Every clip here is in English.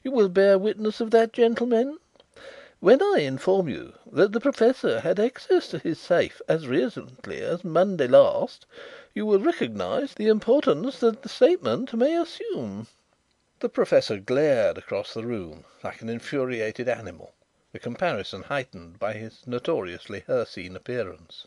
You will bear witness of that, gentlemen? When I inform you that the Professor had access to his safe as recently as Monday last, you will recognise the importance that the statement may assume." The Professor glared across the room like an infuriated animal, the comparison heightened by his notoriously hircine appearance.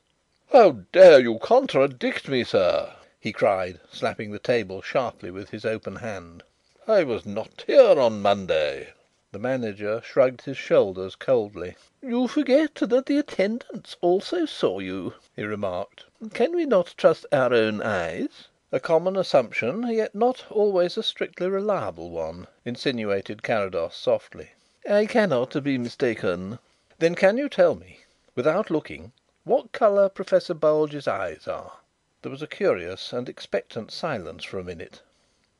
"How dare you contradict me, sir?" he cried, slapping the table sharply with his open hand. "I was not here on Monday." The manager shrugged his shoulders coldly. "You forget that the attendants also saw you," he remarked. "Can we not trust our own eyes?" "A common assumption, yet not always a strictly reliable one," insinuated Carrados softly. "I cannot be mistaken." "Then can you tell me, without looking, what colour Professor Bulge's eyes are?" There was a curious and expectant silence for a minute.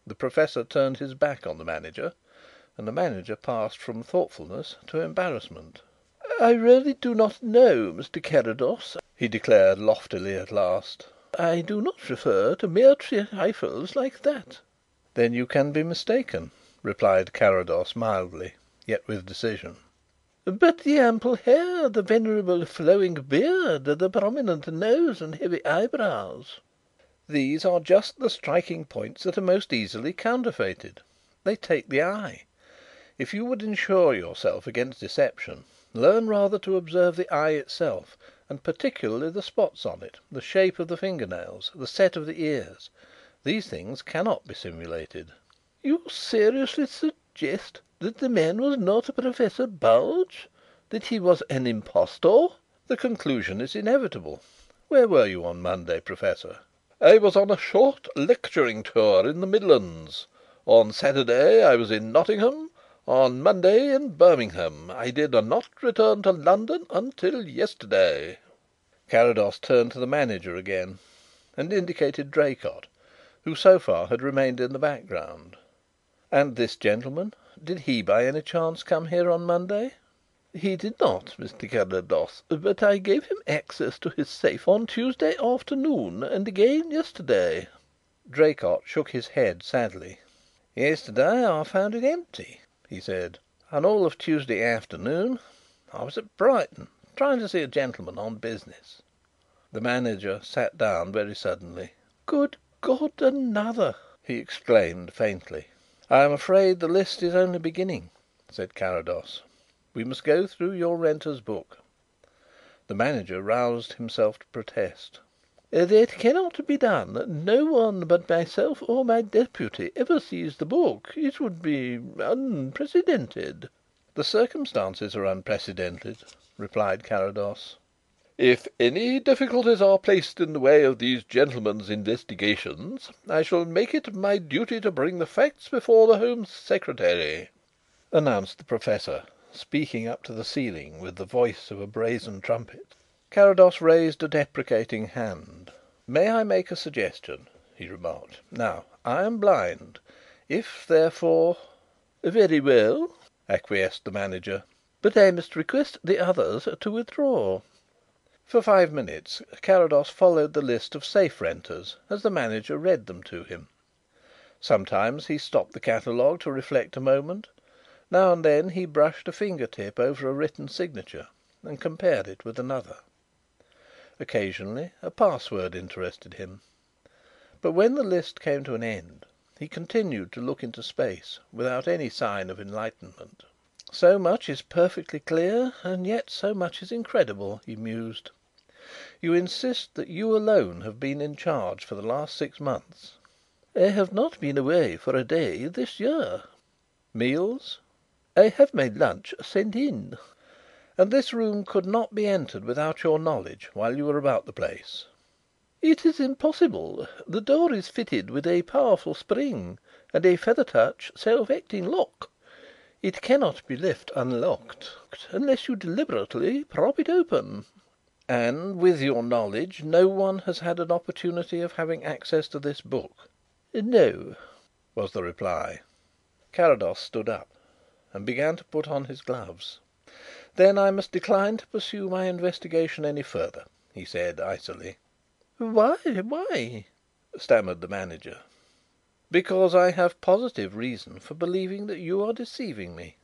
The Professor turned his back on the manager, and the manager passed from thoughtfulness to embarrassment. "I really do not know, Mr. Carrados," he declared loftily at last. "I do not refer to mere trifles like that." "Then you can be mistaken," replied Carrados mildly, yet with decision. "But the ample hair, the venerable flowing beard, the prominent nose and heavy eyebrows?" "These are just the striking points that are most easily counterfeited. They take the eye. If you would ensure yourself against deception, learn rather to observe the eye itself, and particularly the spots on it, the shape of the finger nails, the set of the ears. These things cannot be simulated." "You seriously suggest that the man was not Professor Bulge? That he was an impostor?" "The conclusion is inevitable. Where were you on Monday, Professor?" "I was on a short lecturing tour in the Midlands. On Saturday I was in Nottingham, on Monday in Birmingham. I did not return to London until yesterday." Carrados turned to the manager again and indicated Draycott, who so far had remained in the background. "And this gentleman? Did he by any chance come here on Monday?" "He did not, Mr. Carrados, but I gave him access to his safe on Tuesday afternoon and again yesterday." Draycott shook his head sadly. "Yesterday I found it empty," he said, "and all of Tuesday afternoon I was at Brighton, trying to see a gentleman on business." The manager sat down very suddenly. "Good God, another!" he exclaimed faintly. "I am afraid the list is only beginning," said Carrados. "We must go through your renters' book." The manager roused himself to protest. "That cannot be done. No one but myself or my deputy ever sees the book. It would be unprecedented." "The circumstances are unprecedented," replied Carrados. "If any difficulties are placed in the way of these gentlemen's investigations, I shall make it my duty to bring the facts before the Home Secretary," announced the Professor, speaking up to the ceiling with the voice of a brazen trumpet. Carrados raised a deprecating hand. "May I make a suggestion?" he remarked. "Now, I am blind. If, therefore " "Very well," acquiesced the manager. "But I must request the others to withdraw." For 5 minutes Carrados followed the list of safe renters as the manager read them to him. Sometimes he stopped the catalogue to reflect a moment. Now and then he brushed a finger tip over a written signature and compared it with another. Occasionally a password interested him. But when the list came to an end he continued to look into space without any sign of enlightenment. "So much is perfectly clear and yet so much is incredible," he mused. "You insist that you alone have been in charge for the last 6 months?" "I have not been away for a day this year." "Meals?" "I have my lunch sent in." "And this room could not be entered without your knowledge while you were about the place?" "It is impossible. The door is fitted with a powerful spring and a feather touch self acting lock. It cannot be left unlocked unless you deliberately prop it open." "And, with your knowledge, no one has had an opportunity of having access to this book?" "No," was the reply. Carrados stood up and began to put on his gloves. "Then I must decline to pursue my investigation any further," he said icily. "Why? Why?" stammered the manager. "Because I have positive reason for believing that you are deceiving me."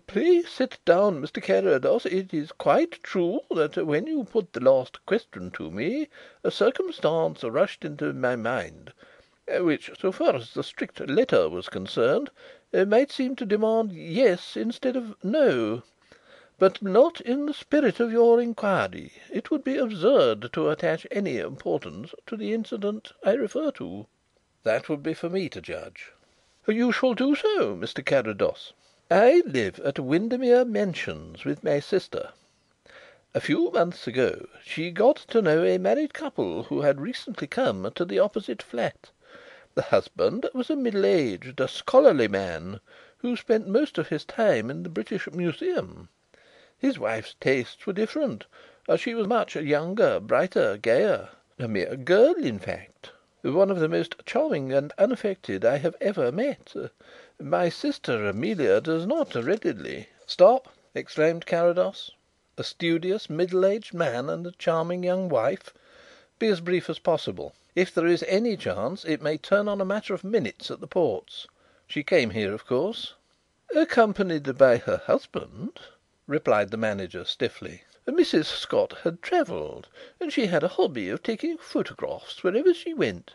"Pray sit down, Mr. Carrados. It is quite true that when you put the last question to me a circumstance rushed into my mind which, so far as the strict letter was concerned, might seem to demand 'yes' instead of 'no.' But not in the spirit of your inquiry. It would be absurd to attach any importance to the incident I refer to." "That would be for me to judge." "You shall do so, Mr. Carrados. I live at Windermere Mansions with my sister. A few months ago she got to know a married couple who had recently come to the opposite flat. The husband was a middle aged, scholarly man who spent most of his time in the British Museum. His wife's tastes were different. She was much younger, brighter, gayer. A mere girl, in fact. One of the most charming and unaffected I have ever met. My sister Amelia does not readily—" "Stop!" exclaimed Carrados. "A studious, middle aged man and a charming young wife. Be as brief as possible. If there is any chance it may turn on a matter of minutes at the ports. She came here, of course?" "Accompanied by her husband," replied the manager stiffly. "Mrs. Scott had travelled, and she had a hobby of taking photographs wherever she went.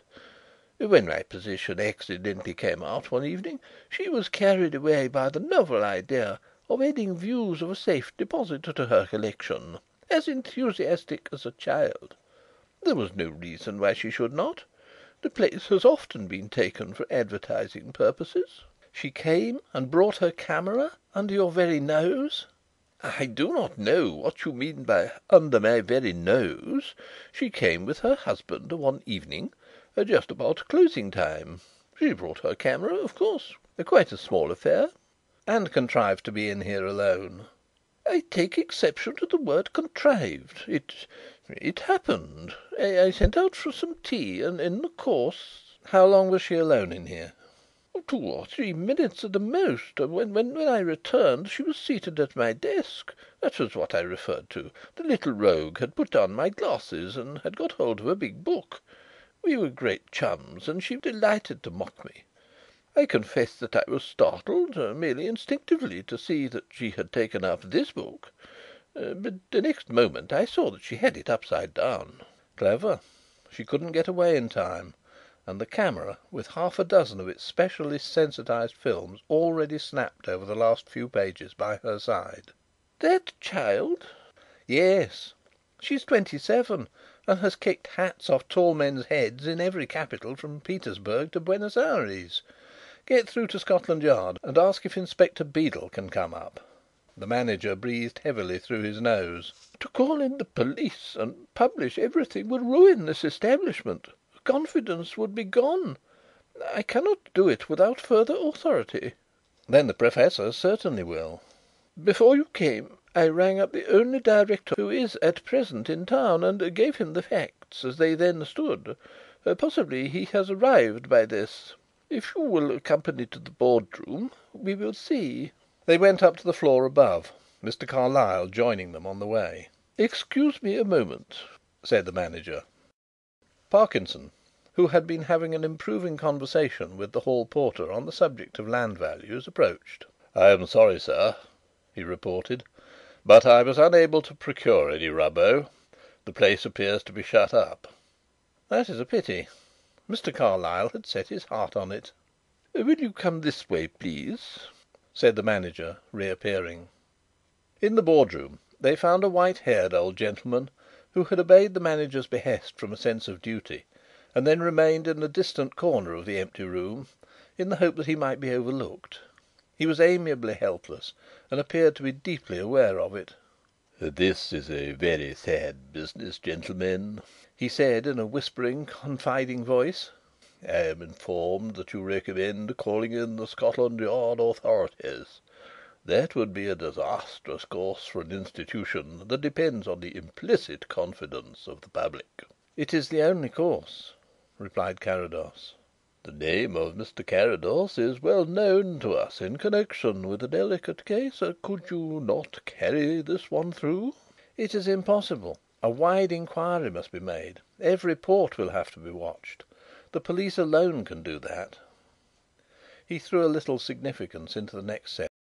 When my position accidentally came out one evening, she was carried away by the novel idea of adding views of a safe deposit to her collection, as enthusiastic as a child. There was no reason why she should not. The place has often been taken for advertising purposes." "She came and brought her camera under your very nose?" "I do not know what you mean by 'under my very nose.' She came with her husband one evening, just about closing time. She brought her camera, of course. Quite a small affair." "And contrived to be in here alone?" "I take exception to the word 'contrived.' It happened. I sent out for some tea, and in the course—" "How long was she alone in here?" "2 or 3 minutes at the most. When I returned she was seated at my desk. That was what I referred to. The little rogue had put on my glasses and had got hold of a big book. We were great chums, and she delighted to mock me. I confess that I was startled, merely instinctively, to see that she had taken up this book. But the next moment I saw that she had it upside down." "Clever. She couldn't get away in time, and the camera, with half a dozen of its specially sensitized films already snapped over the last few pages by her side." "That child?" "Yes. She's 27 and has kicked hats off tall men's heads in every capital from Petersburg to Buenos Aires. Get through to Scotland Yard and ask if Inspector Beedel can come up." The manager breathed heavily through his nose. "To call in the police and publish everything would ruin this establishment. Confidence would be gone. I cannot do it without further authority." "Then the Professor certainly will." "Before you came I rang up the only director who is at present in town and gave him the facts as they then stood. Possibly he has arrived by this. If you will accompany to the boardroom we will see." They went up to the floor above, Mr. Carlyle joining them on the way. "Excuse me a moment," said the manager. Parkinson, who had been having an improving conversation with the hall porter on the subject of land values, approached. "I am sorry, sir," he reported, "but I was unable to procure any rubbo. The place appears to be shut up." "That is a pity. Mr. Carlyle had set his heart on it." "Will you come this way, please?" said the manager, reappearing. In the boardroom they found a white haired old gentleman who had obeyed the manager's behest from a sense of duty, and then remained in a distant corner of the empty room in the hope that he might be overlooked. He was amiably helpless, and appeared to be deeply aware of it. "This is a very sad business, gentlemen," he said in a whispering, confiding voice. "I am informed that you recommend calling in the Scotland Yard authorities. That would be a disastrous course for an institution that depends on the implicit confidence of the public." "It is the only course," replied Carrados. "The name of Mr. Carrados is well known to us in connection with a delicate case. Could you not carry this one through?" "It is impossible. A wide inquiry must be made. Every port will have to be watched. The police alone can do that." He threw a little significance into the next sentence.